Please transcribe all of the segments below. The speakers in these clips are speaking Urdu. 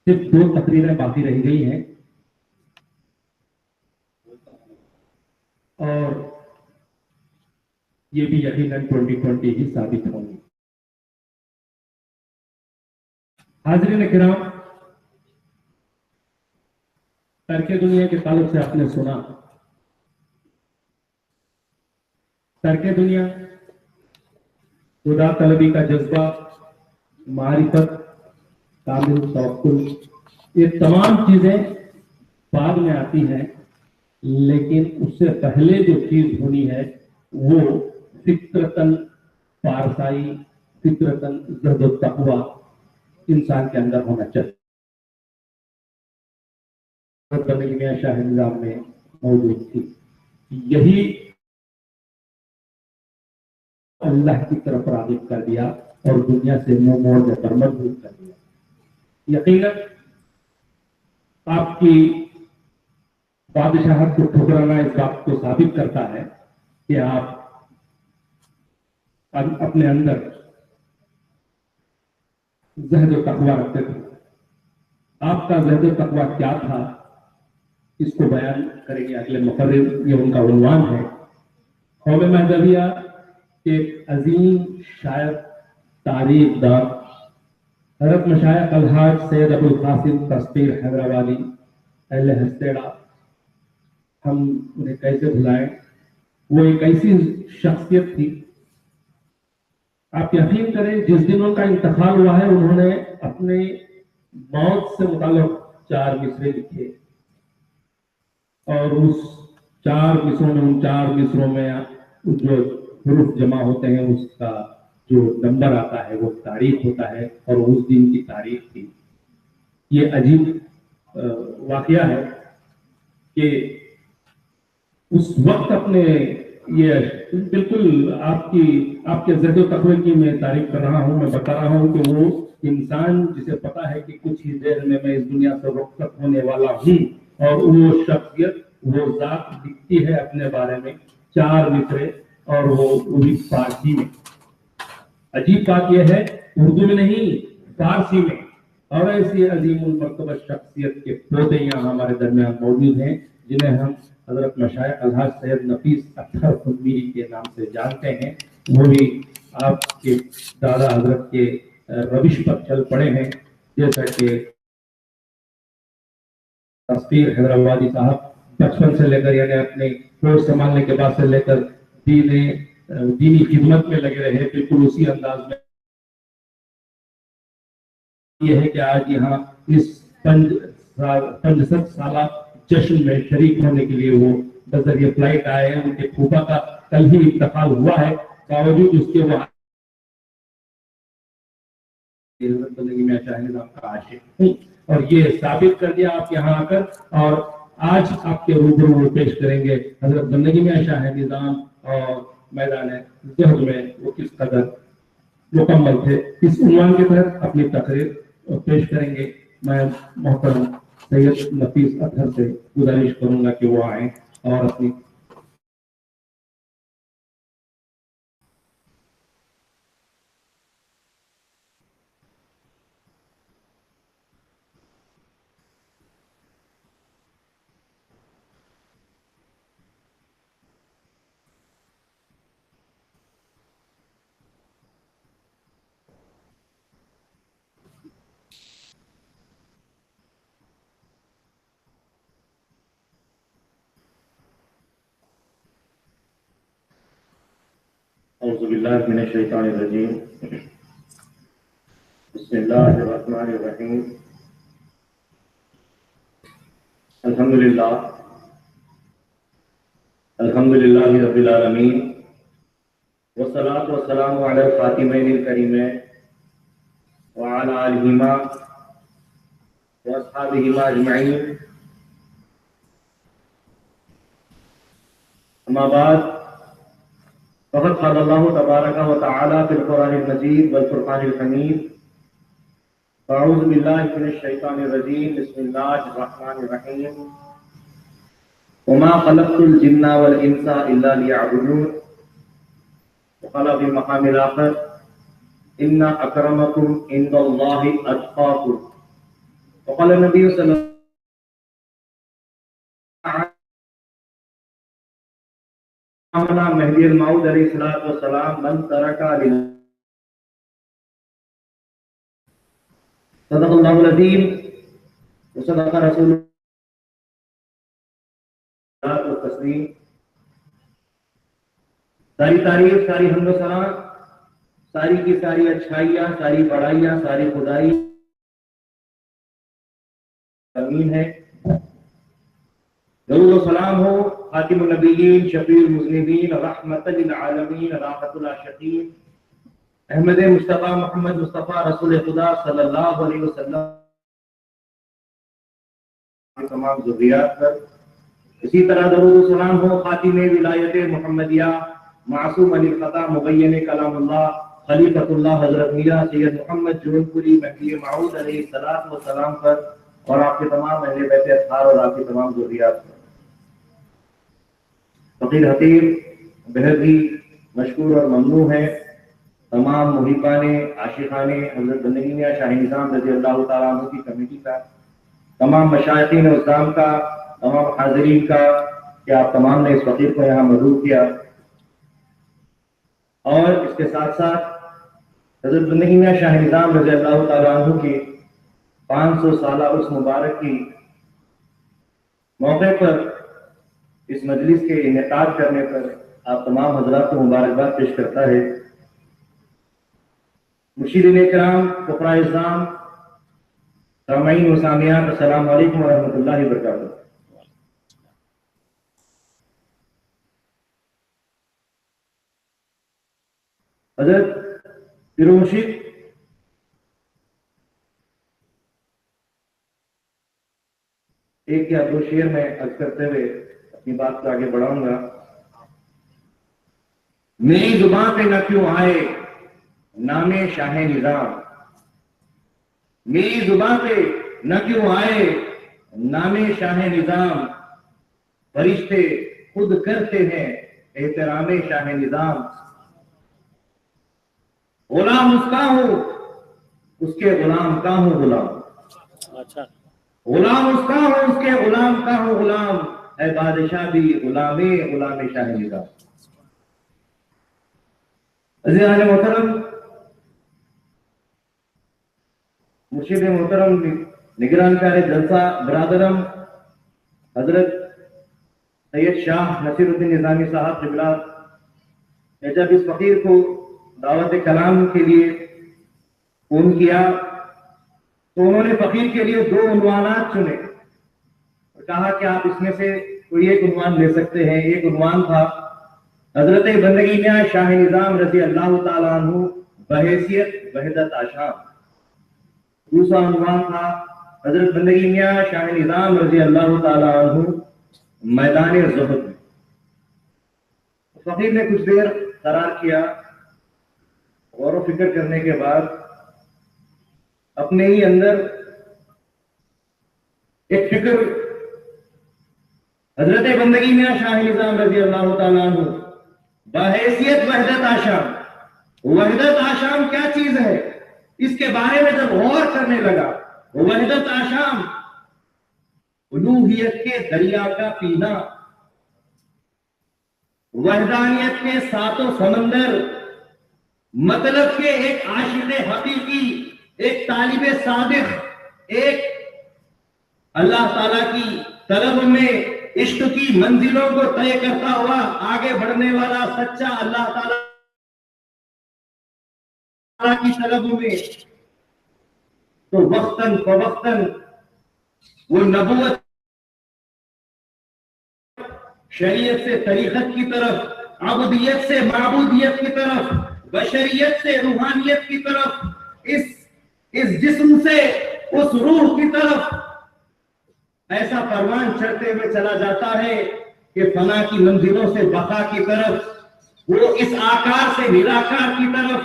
صرف 2 تقریریں باقی رہ گئی ہیں اور یہ بھی یقیناً 2020 ہی ثابت ہوں گی۔ حاضرین کرام، ترک دنیا کے تعلق سے آپ نے سنا۔ ترک دنیا، خدا طلبی کا جذبہ، معرفت، کامل توکل، یہ تمام چیزیں بعد میں آتی ہیں، لیکن اس سے پہلے جو چیز ہونی ہے وہ فطرتاً پارسائی، فطرتاً زہد و تقوی انسان کے اندر ہونا چاہیے۔ میاں شاہ نظام میں موجود تھی، یہی اللہ کی طرف راغب کر دیا اور دنیا سے منہ موڑ کر مجبور کر دیا۔ یقیناً آپ کی بادشاہت کو ٹھکرانا اس بات کو ثابت کرتا ہے کہ آپ اپنے اندر زہد و تقوی رکھتے تھے۔ آپ کا زہد و تقوی کیا تھا، اس کو بیان کریں گے اگلے مقرر، یہ ان کا عنوان ہے۔ قوم مہدویہ کے عظیم شاعر، تاریخ دان، حضرت مشایخ الحاج سید ابو القاسم تسخیر حیدرآبادی اہل ہستیڑا، ہم انہیں کیسے بھلائیں؟ وہ ایک ایسی شخصیت تھی، آپ یقین کریں جس دن ان کا انتقال ہوا ہے انہوں نے اپنے موت سے متعلق 4 مصرے لکھے، اور اس 4 مصروں میں، ان 4 مصروں میں جو حروف جمع ہوتے ہیں اس کا جو نمبر آتا ہے وہ تاریخ ہوتا ہے، اور اس دن کی تاریخ تھی۔ یہ عجیب واقعہ ہے کہ اس وقت اپنے، یہ بالکل آپ کے زہد و تقوی کی میں تعریف کر رہا ہوں، میں بتا رہا ہوں کہ وہ انسان جسے پتا ہے کہ کچھ ہی دیر میں اس دنیا سے رخصت ہونے والا ہوں، اور وہ شخصیت، وہ ذات لکھتی ہے اپنے بارے میں 4 مصرے، اور وہ بھی فارسی میں۔ عجیب بات یہ ہے اردو میں نہیں، فارسی میں، اور ایسی عظیم المرتبہ شخصیت کے پودے یہاں ہمارے درمیان موجود ہیں جنہیں ہم حضرت مشایخ الحاج سید نفیس اطہر خنویری کے نام سے جانتے ہیں۔ وہ بھی آپ کے دادا حضرت کے روش پر چل پڑے ہیں، جیسا کہ تسخیر حیدرآبادی صاحب بچپن سے لے کر، یعنی اپنے ہوش سنبھالنے کے بعد سے لے کر دینی خدمت میں لگے رہے، بالکل اسی انداز میں۔ یہ ہے کہ آج یہاں اس 65 سالہ جشن میں شریک ہونے کے لیے وہ بذریعہ فلائٹ آئے ہیں۔ ان کے پھوپھا کا کل ہی انتقال ہوا ہے، باوجود اس کے وہ میں شاہ نظام کا عاشق ہوں، اور یہ ثابت کر دیا آپ یہاں آ کر۔ اور آج آپ کے روبرو پیش کریں گے حضرت بندگی میں شاہ نظام اور میدان زہد میں وہ کس قدر مکمل تھے۔ اس عنوان کے تحت اپنی تقریر پیش کریں گے۔ میں محترم سید نفیس اطہر سے گزارش کروں گا کہ وہ آئیں اور اپنی اعوذ باللہ من الشیطان الرجیم، بسم اللہ الرحمن الرحیم، الحمدللہ رب العالمین، والصلاة والسلام علی الخاتمین الکریمین وعلی آلہما واصحابہما اجمعین، اما بعد، فقد قال اللہ تبارک و تعالی فی القرآن المجید والفرقان الحمید، اعوذ باللہ من الشیطان الرجیم، بسم اللہ الرحمن الرحیم، وما خلقت الجن والانس الا ليعبدون، وقال في مقام آخر ان اکرمکم عند اللہ اتقاکم، وقال النبي صلى الله عليه وسلم مهدي الموعود عليه الصلاة والسلام من ترك صدق الله العظيم وصدق رسول اللہ والتسلیم. ساری تعریف، ساری حمد و ثنا، ساری کی ساری اچھائیاں، ساری بڑائیاں، ساری خدائی امین ہے. درود و سلام ہو خاتم النبیین، شفیع المذنبین، رحمت للعالمین، راحت العاشقین، احمد مصطفیٰ محمد مصطفیٰ رسول خدا صلی اللہ علیہ وسلم کی تمام ذریات پر. اسی طرح درود و سلام ہو خاتم ولایت محمدیہ، معصوم علی الخطا، مبین کلام اللہ، خلیفۃ اللہ حضرت میاں سید محمد جون پوری مہدی موعود علیہ الصلوۃ والسلام پر، اور آپ کے تمام اہل بیت اطہار اور آپ کی تمام ذریات پر. فقیر حتیب بہت ہی مشکور اور ممنون ہے تمام محبان عاشقان حضرت بندگی میاں شاہ نظام رضی اللہ تعالیٰ عنہ کی کمیٹی کا، تمام مشائخین اسلام کا، تمام حاضرین کا کہ آپ تمام نے اس فقیر کو یہاں مدعو کیا. اور اس کے ساتھ ساتھ حضرت بندگی میاں شاہ نظام رضی اللہ تعالیٰ عنہ کی 500 سالہ عرس مبارک کی موقع پر اس مجلس کے انعقاد کرنے پر آپ تمام حضرات کو مبارکباد پیش کرتا ہے. مرشدین اکرام، فقراء اسلام، سامعین و سامعات، السلام علیکم ورحمۃ اللہ وبرکاتہ. حضرت پیر و مرشد ایک یا دو شعر میں عرض کرتے ہوئے اپنی بات کو آگے بڑھاؤں گا. میری زبان پہ نہ کیوں آئے نام شاہ نظام، میری زبان پہ نہ کیوں آئے نام شاہ نظام، فرشتے خود کرتے ہیں احترام شاہ نظام. غلام اس کا ہوں، اس کے غلام کا ہوں غلام. اچھا، غلام اس کا ہوں، اس کے غلام کا ہوں غلام، اے بادشاہ بھی غلام شاہ نظام. عزیزان محترم، مرشد محترم نگران کار جلسہ برادرم حضرت سید شاہ نصیر الدین نظامی صاحب قبلہ نے جب اس فقیر کو دعوت کلام کے لیے فون کیا تو انہوں نے فقیر کے لیے 2 عنوانات چنے اور کہا کہ آپ اس میں سے کوئی ایک عنوان لے سکتے ہیں. ایک عنوان تھا حضرت بندگی میاں شاہ نظام رضی اللہ تعالیٰ عنہ بحیثیت وحدت آشام. دوسرا عنوان تھا حضرت بندگی میاں شاہ نظام رضی اللہ تعالیٰ عنہ میدان زہد میں. فقیر نے کچھ دیر قرار کیا، غور و فکر کرنے کے بعد اپنے ہی اندر ایک فکر حضرت بندگی میاں شاہ نظام رضی اللہ تعالیٰ عنہ بحیثیت وحدت آشام. وحدت آشام کیا چیز ہے اس کے بارے میں جب غور کرنے لگا، وحدت آشام الوہیت کے دریا کا پینا، وحدانیت کے 7 سمندر، مطلب کہ ایک عاشق حقیقی، ایک طالب صادق، ایک اللہ تعالیٰ کی طلب میں عشق کی منزلوں کو طے کرتا ہوا آگے بڑھنے والا سچا اللہ تعالیٰ کی طلب میں، تو وقتاً فوقتاً وہ نبوت شریعت سے طریقت کی طرف، عبودیت سے معبودیت کی طرف، بشریت سے روحانیت کی طرف، اس جسم سے اس روح کی طرف ایسا پروان چڑھتے ہوئے چلا جاتا ہے کہ فنا کی منزلوں سے بقا کی طرف، وہ اس آکار سے نراکار کی طرف،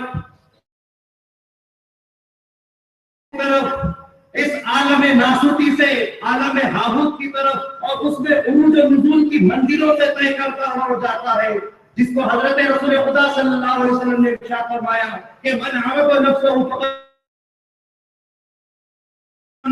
اس عالم ناسوتی سے عالم ہاہوت کی طرف، اور اس میں عروج و نزول کی منزلوں سے طے کرتا ہوا جاتا ہے، جس کو حضرت رسول خدا صلی اللہ علیہ وسلم نے ارشاد فرمایا کہ من عرف نفسه فقد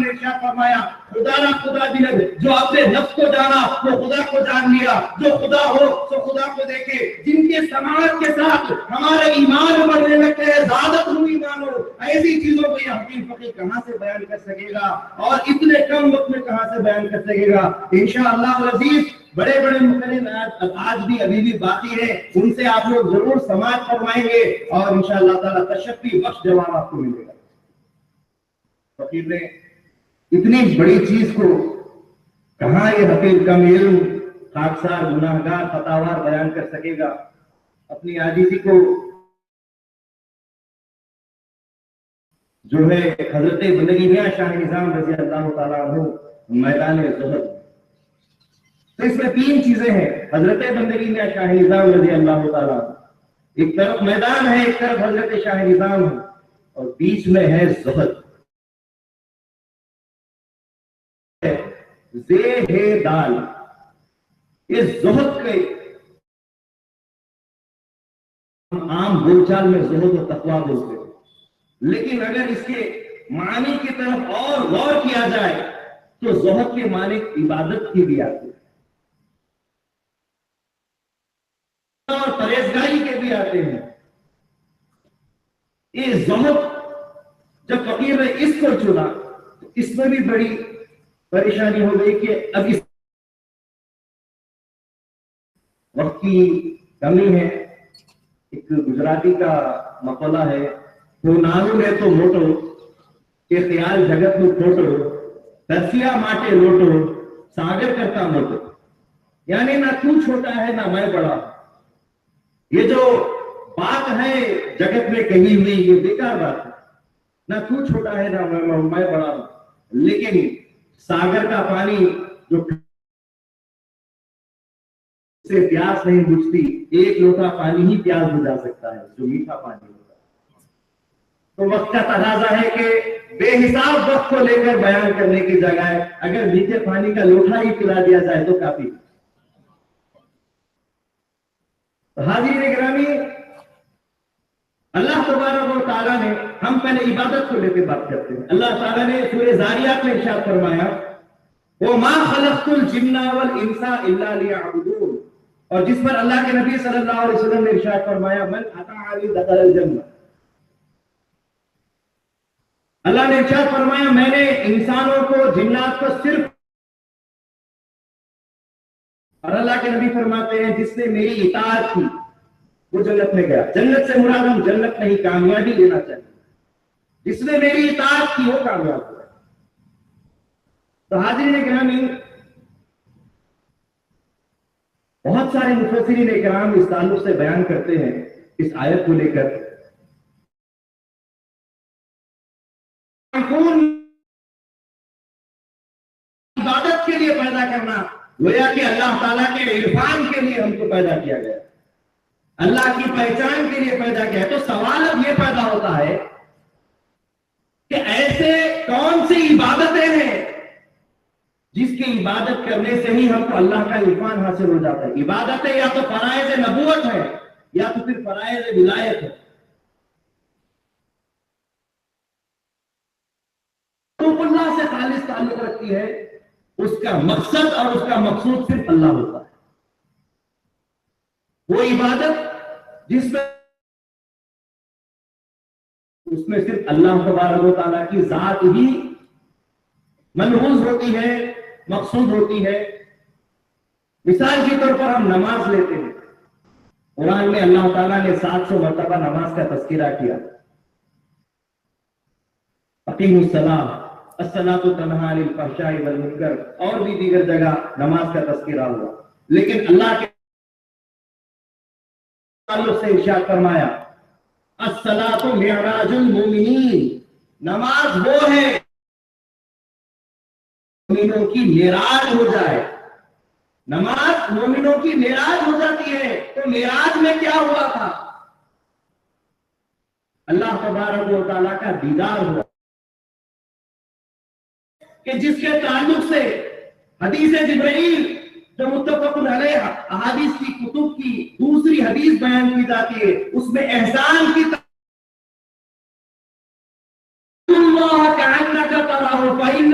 نے ارشاد فرمایا خدا نہ خدا بھی نہیں، جو اپنے نفس کو جانا وہ خدا کو جان لیا، جو خدا ہو تو خدا کو دیکھے، جن کے سماعت کے ساتھ ہمارے ایمان بڑھنے لگتے ہیں، زیادت ہو ایمان ہو، ایسی چیزوں کو یہ حکیم فقیر کہاں سے بیان کر سکے گا اور اتنے کم وقت میں کہاں سے بیان کر سکے گا؟ انشاءاللہ العزیز بڑے بڑے مقرر آج بھی ابھی بھی باقی ہیں، ان سے آپ لوگ ضرور سماعت فرمائیں گے اور انشاءاللہ تعالیٰ تشفی بخش جواب آپ کو ملے گا۔ فقیر نے اتنی بڑی چیز کو کہاں یہ حقیر کم علم خاکسار گناہگار خطاوار بیان کر سکے گا؟ اپنی عاجزی کو جو ہے حضرت بندگی میاں شاہ نظام رضی اللہ تعالیٰ عنہ میدان زہد، تو اس میں تین چیزیں ہیں۔ حضرت بندگی میاں شاہ نظام رضی اللہ تعالیٰ عنہ، ایک طرف میدان ہے، ایک طرف حضرت شاہ نظام ہے، اور بیچ میں ہے زہد، دال۔ یہ زہد کے عام بول چال میں زہد و تقویٰ بولتے ہیں، لیکن اگر اس کے معنی کی طرف اور غور کیا جائے تو زہد کے معنی عبادت کی بھی آتے ہیں اور پرہیزگاری کے بھی آتے ہیں۔ یہ زہد جب فقیر نے اس کو چنا تو اس میں بھی بڑی پریشانی ہو گئی کہ اب اس وقت کی کمی ہے۔ ایک گجراتی کا مقولہ ہے، تو نانو ہے تو موٹو کہ خیال جگت میں کھوٹو، ترسیا ماٹے لوٹو ساگر کرتا موٹو، یعنی نہ تو چھوٹا ہے نہ میں بڑا۔ یہ جو بات ہے جگت میں کہی ہوئی یہ بیکار بات ہے، نہ تو چھوٹا ہے نہ میں بڑا ہوں، لیکن ساگر کا پانی جو سے پیاس نہیں بجھتی، ایک لوٹا پانی ہی پیاس بجھا سکتا ہے جو میٹھا پانی ہوتا ہے۔ تو وقت کا تقاضا ہے کہ بے حساب وقت کو لے کر بیان کرنے کی جگہ اگر میٹھے پانی کا لوٹا ہی پلا دیا جائے تو کافی۔ حاضرین گرامی، اللہ تبارک و تعالیٰ نے، ہم پہلے عبادت کو لے کے بات کرتے ہیں۔ اللہ تعالیٰ نے سورہ زاریات میں ارشاد فرمایا وَمَا خَلَقْتُ الْجِنَّ وَالْإِنسَ إِلَّا لِيَعْبُدُونَ، اور جس پر اللہ کے نبی صلی اللہ علیہ وسلم نے ارشاد فرمایا من اطاعنی دخل الجنہ، اللہ نے ارشاد فرمایا میں نے انسانوں کو جنات کو صرف، اور اللہ کے نبی فرماتے ہیں جس نے میری اطاعت کی وہ جنت میں گیا۔ جنت سے مراد ہم جنت نہیں کامیابی لینا چاہیے، جس نے میری اطاعت کی وہ کامیاب ہوا۔ تو حاضرین گرامی، بہت سارے مفسرین کرام اس تعلق سے بیان کرتے ہیں اس آیت کو لے کر، عبادت کے لیے پیدا کرنا گویا کہ اللہ تعالیٰ کے عرفان کے لیے ہم کو پیدا کیا گیا، اللہ کی پہچان کے لیے پیدا کیا ہے۔ تو سوال اب یہ پیدا ہوتا ہے کہ ایسے کون سی عبادتیں ہیں جس کی عبادت کرنے سے ہی ہم کو اللہ کا عرفان حاصل ہو جاتا ہے؟ عبادتیں یا تو فرائض نبوت ہے یا تو پھر فرائض ولایت ہے۔ تو اللہ سے خالص تعلق رکھتی ہے، اس کا مقصد اور اس کا مقصود صرف اللہ ہوتا ہے۔ وہ عبادت جس میں اس میں صرف اللہ تبارک و تعالیٰ کی ذات ہی ملحوظ ہوتی ہے، مقصود ہوتی ہے۔ مثال کے طور پر ہم نماز لیتے ہیں، قرآن میں اللہ تعالیٰ نے 700 مرتبہ نماز کا تذکرہ کیا، اقیموا الصلاۃ الصلاۃ تنہی عن الفحشاء والمنکر، اور بھی دیگر جگہ نماز کا تذکرہ ہوا، لیکن اللہ کے تعلق سے ارشاد فرمایا الصلاۃ معراج المؤمنین، نماز وہ ہے مومنوں کی معراج ہو جائے، نماز مومنوں کی معراج ہو جاتی ہے۔ تو معراج میں کیا ہوا تھا؟ اللہ تبارک و تعالیٰ کا دیدار ہوا، کہ جس کے تعلق سے حدیث جبرائیل جو متفق علیہ احادیث کی کتب کی دوسری حدیث بیان کی جاتی ہے، اس میں احسان کی اللہ کأنک تراہ فإن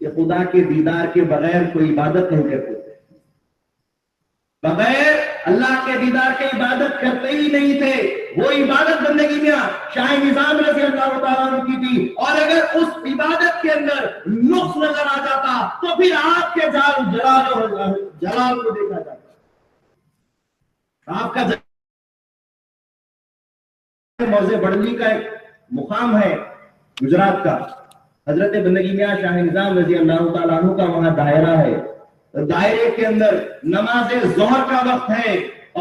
کہ خدا کے دیدار کے بغیر کوئی عبادت نہیں کرتے تھے، بغیر اللہ کے دیدار کے عبادت کرتے ہی نہیں تھے. وہ عبادت بندگی میں شاہ نظام رضی اللہ تعالیٰ عنہ کی تھی، اور اگر اس عبادت کے اندر نقص نظر آ جاتا تو پھر آپ کے جلال کو دیکھا جاتا. آپ کا موضع بڑھنی کا ایک مقام ہے گجرات کا، حضرت بندگی میاں شاہ نظام رضی اللہ تعالیٰ عنہ کا وہاں دائرہ ہے. دائرے کے اندر نماز ظہر کا وقت ہے،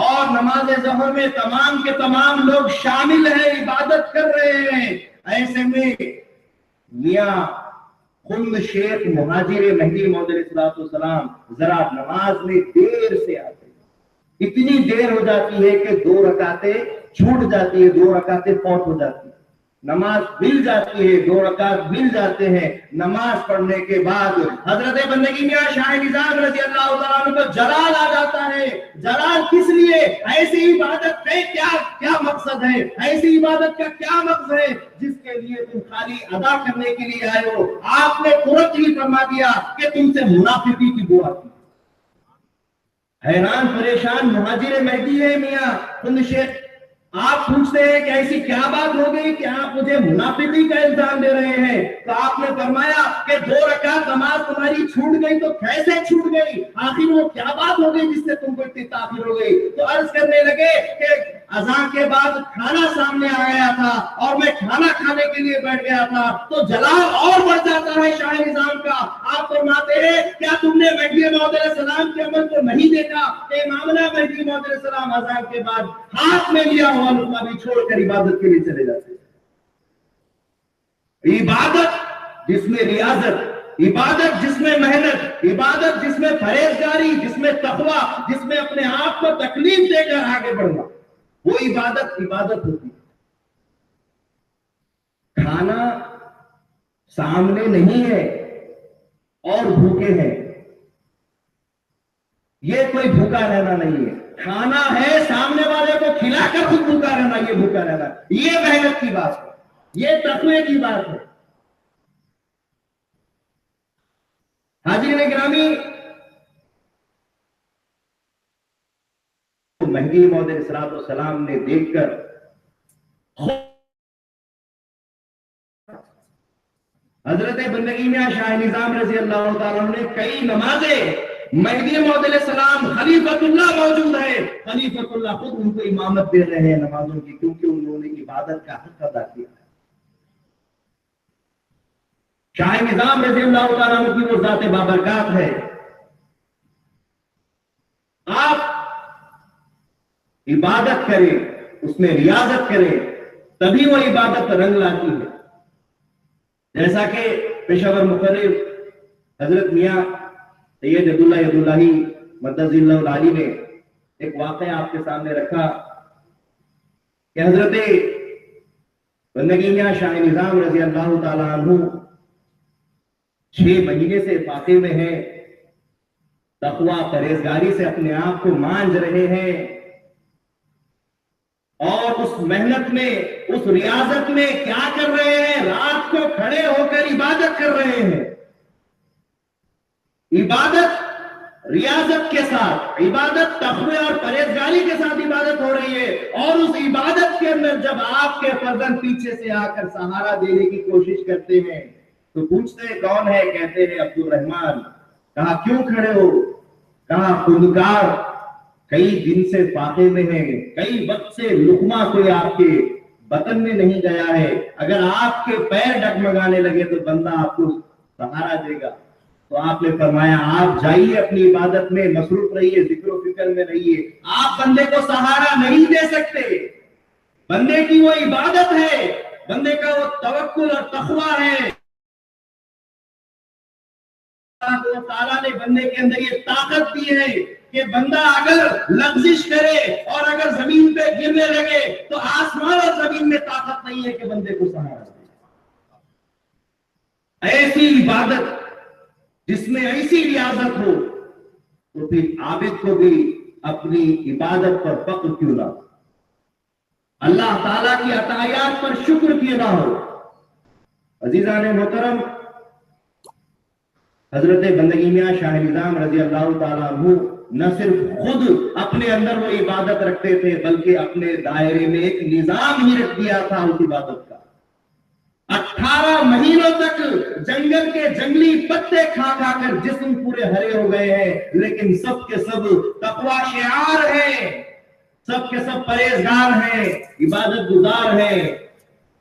اور نماز ظہر میں تمام کے تمام لوگ شامل ہیں، عبادت کر رہے ہیں. ایسے میں میاں خند شیخ مہاجر مہدی موعود علیہ السلام ذرا نماز میں دیر سے آتے ہیں. اتنی دیر ہو جاتی ہے کہ 2 رکعتیں چھوٹ جاتی ہے، 2 رکعتیں فوت ہو جاتی ہے. نماز مل جاتی ہے، 2 رکعت مل جاتے ہیں. نماز پڑھنے کے بعد حضرت بندگی میاں شاہ نظام رضی اللہ تعالیٰ عنہ کو جلال آ جاتا ہے. جلال کس لیے؟ ایسی عبادت کا کیا مقصد ہے؟ ایسی عبادت کا کیا مقصد ہے جس کے لیے تم خالی ادا کرنے کے لیے آئے ہو؟ آپ نے ترنت ہی فرما دیا کہ تم سے منافقی کی دعا کی. حیران پریشان مہاجر مہدی ہے میاں خند شیخ. آپ پوچھتے ہیں کہ ایسی کیا بات ہو گئی کہ آپ مجھے منافقی کا الزام دے رہے ہیں؟ تو آپ نے فرمایا کہ 2 رکعت نماز تمہاری چھوٹ گئی. تو کیسے چھوٹ گئی؟ آخر وہ کیا بات ہو گئی جس سے تم کو اتنی تاخیر ہو گئی؟ تو عرض کرنے لگے کہ اذان کے بعد کھانا سامنے آ گیا تھا اور میں کھانا کھانے کے لیے بیٹھ گیا تھا، تو جلال اور بڑھ جاتا ہے شاہ نظام کا. آپ فرماتے ہیں کیا تم نے مہدی موعود علیہ السلام کے عمل کو نہیں دیکھا کہ معاملہ مہدی موعود علیہ السلام اذان کے بعد ہاتھ میں لیا ہوا لقمہ بھی چھوڑ کر عبادت کے لیے چلے جاتے ہیں. عبادت جس میں ریاضت، عبادت جس میں محنت، عبادت جس میں پرہیزگاری، جس میں تقوی، جس میں اپنے آپ کو تکلیف دے کر آگے بڑھنا، وہ عبادت ہوتی ہے. کھانا سامنے نہیں ہے اور بھوکے ہیں، یہ کوئی بھوکا رہنا نہیں ہے. کھانا ہے سامنے والے کو کھلا کر خود بھوکا رہنا، یہ بھوکا رہنا، یہ محنت کی بات ہے، یہ تقوی کی بات ہے. حاضرین گرامی، مہدی موعود علیہ السلام نے دیکھ کر حضرت بندگی میاں شاہ نظام رضی اللہ تعالیٰ نے کئی نمازیں، مہدی موعود علیہ السلام خلیفۃ اللہ موجود ہے، خلیفۃ اللہ خود ان کو امامت دے رہے ہیں نمازوں کی، کیونکہ انہوں نے عبادت کا حق ادا کیا ہے. شاہ نظام رضی اللہ تعالیٰ کی وہ ذات بابرکات ہے. آپ عبادت کریں، اس میں ریاضت کریں، تبھی وہ عبادت رنگ لاتی ہے. جیسا کہ پیشاور مقرر حضرت میاں سید عبداللہ عبداللہی مدد اللہ العالی نے ایک واقعہ آپ کے سامنے رکھا کہ حضرت بندگی میاں شاہ نظام رضی اللہ تعالیٰ عنہ 6 مہینے سے فاقے میں ہیں، تقوی پرہیزگاری سے اپنے آپ کو مانج رہے ہیں، اور اس محنت میں، اس ریاضت میں کیا کر رہے ہیں؟ رات کو کھڑے ہو کر عبادت کر رہے ہیں. عبادت ریاضت کے ساتھ، عبادت تقوی اور پرہیزگاری کے ساتھ عبادت ہو رہی ہے. اور اس عبادت کے اندر جب آپ کے فرزند پیچھے سے آ کر سہارا دینے کی کوشش کرتے ہیں تو پوچھتے ہیں کون ہے؟ کہتے ہیں عبد الرحمان. کہا کیوں کھڑے ہو؟ کہا خودکار کئی دن سے فاقے میں ہے، کئی وقت سے لقمہ کوئی آپ کے بطن میں نہیں گیا ہے، اگر آپ کے پیر ڈگمگانے لگے تو بندہ آپ کو سہارا دے گا. تو آپ نے فرمایا آپ جائیے اپنی عبادت میں مصروف رہیے، ذکر و فکر میں رہیے. آپ بندے کو سہارا نہیں دے سکتے. بندے کی وہ عبادت ہے، بندے کا وہ توکل اور تقوی ہے. اللہ تعالیٰ نے بندے کے اندر یہ طاقت دی ہے کہ بندہ اگر لغزش کرے اور اگر زمین پہ گرنے لگے تو آسمان اور زمین میں طاقت نہیں ہے کہ بندے کو سہارا دے. ایسی عبادت جس میں ایسی ریاضت ہو تو پھر عابد کو بھی اپنی عبادت پر فخر کیوں نہ ہو، اللہ تعالیٰ کی عطایات پر شکر کیوں نہ ہو. عزیزان محترم، حضرت بندگی میاں شاہ نظام رضی اللہ تعالیٰ عنہ نہ صرف خود اپنے اندر وہ عبادت رکھتے تھے بلکہ اپنے دائرے میں ایک نظام ہی رکھ دیا تھا اس عبادت کا. 18 مہینوں تک جنگل کے جنگلی پتے کھا کھا کر جسم پورے ہرے ہو گئے ہیں، لیکن سب کے سب تقوی شعار ہیں، سب کے سب پرہیزگار ہیں، عبادت گزار ہیں.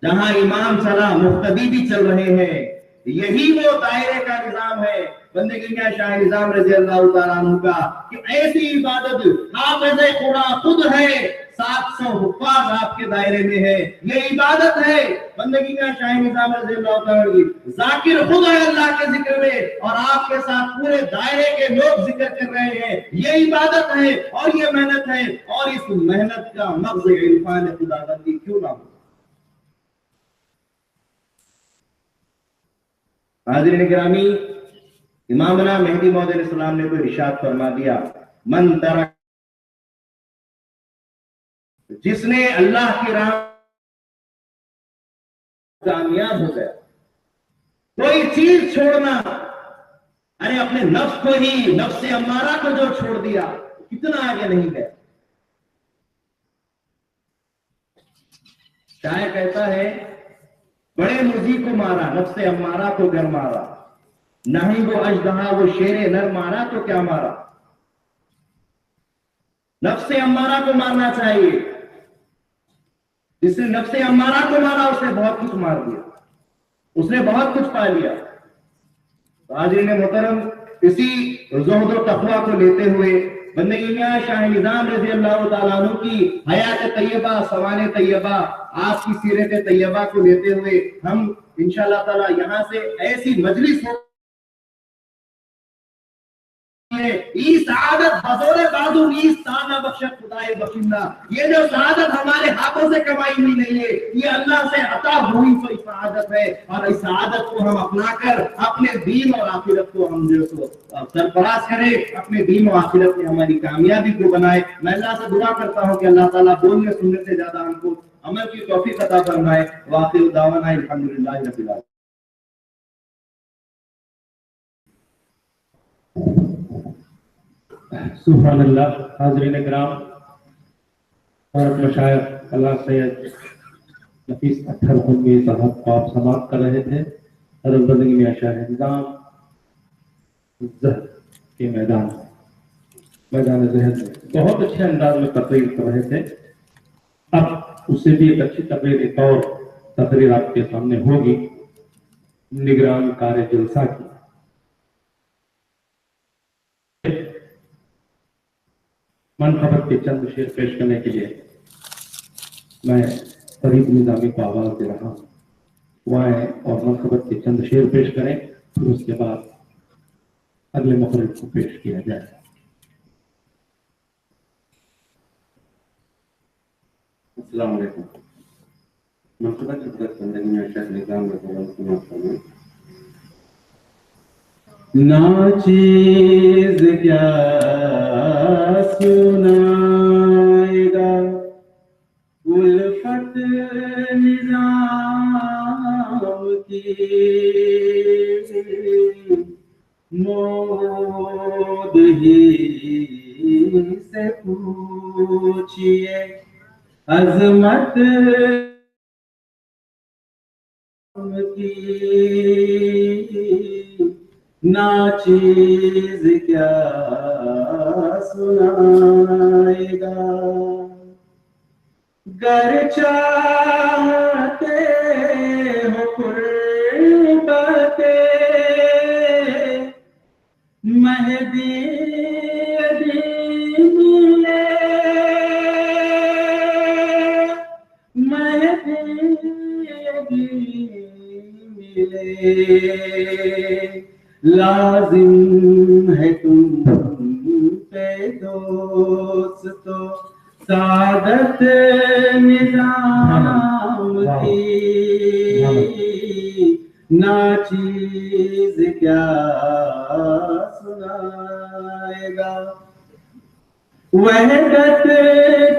جہاں امام چلا مقتدی بھی چل رہے ہیں. یہی وہ دائرے کا نظام ہے بندگی میاں شاہ نظام رضی اللہ تعالیٰ عنہ کا، کہ ایسی عبادت حافظ قرآن خود ہے، 700 حفاظ آپ کے دائرے میں ہے. یہ عبادت ہے بندگی میاں شاہ نظام رضی اللہ تعالیٰ عنہ کی. ذاکر خود ہے اللہ کے ذکر میں اور آپ کے ساتھ پورے دائرے کے لوگ ذکر کر رہے ہیں. یہ عبادت ہے اور یہ محنت ہے، اور اس محنت کا مغز عرفان خدا بندی کیوں نہ ہو. حاضرین گرامی، امامنا مہدی موعود علیہ السلام نے تو ارشاد فرما دیا، من ترک، جس نے اللہ کی راہ کامیاب ہو گیا. کوئی چیز چھوڑنا، ارے اپنے نفس کو ہی، نفس امارہ کو جو چھوڑ دیا کتنا آگے نہیں گیا. شاعر کہتا ہے، بڑے مرغی کو مارا نفس امارہ کو گر مارا، نہیں وہ اژدہا وہ شیر نر مارا تو کیا مارا. نفس امارہ کو مارنا چاہیے. جس نے نفس امارہ کو مارا اس نے بہت کچھ مار دیا، اس نے بہت کچھ پا لیا. حاضرین محترم، اسی زہد و تقویٰ کو لیتے ہوئے بندگی میاں شاہ نظام رضی اللہ تعالیٰ عنہ کی حیات طیبہ، سوانح طیبہ، آپ کی سیرت طیبہ کو لیتے ہوئے ہم انشاءاللہ تعالیٰ یہاں سے ایسی مجلس ہو یہ سعادت بزور بازو نیز تانا بخشت خدائے بخشندہ. یہ جو سعادت ہمارے ہاتھوں سے کمائی ہوئی نہیں ہے، یہ اللہ سے عطا ہوئی کوئی سعادت ہے، اور اس سعادت کو ہم اپنا کر اپنے دین اور آخرت کو ہم جو سرفراز کریں، اپنے دین و آخرت میں ہماری کامیابی کو بنائے. میں اللہ سے دعا کرتا ہوں کہ اللہ تعالیٰ بولنے سننے سے زیادہ ہم کو عمل کی توفیق عطا فرمائے. وآخر دعوانا الحمدللہ رب العالمین. سبحان اللہ. حاضرین کرام اور مشائخ اللہ سید نفیس اٹھر خنوی صاحب کو آپ سماعت کر رہے تھے. حضرت بندگی میاں شاہ نظام زہد کے میدان زہد میں بہت اچھے انداز میں تقریر کر رہے تھے. اب اس سے بھی ایک اچھی تقریر، ایک اور تقریر آپ کے سامنے ہوگی نگران کار جلسہ کی. منقبت کے چند شعر پیش کرنے کے لیے میں فرید نظامی کو آواز دے رہا ہوں. وہ آئیں اور منقبت کے چند شعر پیش کریں، پھر اس کے بعد اگلے مخرج کو پیش کیا جائے. السلام علیکم. منقبت کی طرف زندگی میں شاہ نظام رضی ناچیز کیا سنائے گا الفت نظام کی، مود ہی سے پوچھئے عظمت کی، ناچیز کیا سنائے گا. گر چاہتے ہو قربت مہدی ملے، لازم ہے تم پہ دوستو سعادت نظام کی، ناچیز کیا سنائے گا. وحدت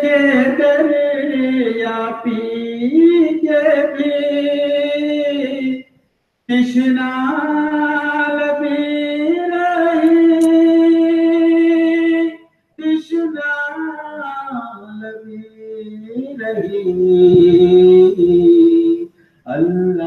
کے دریا پی کے بھی تشنا لبی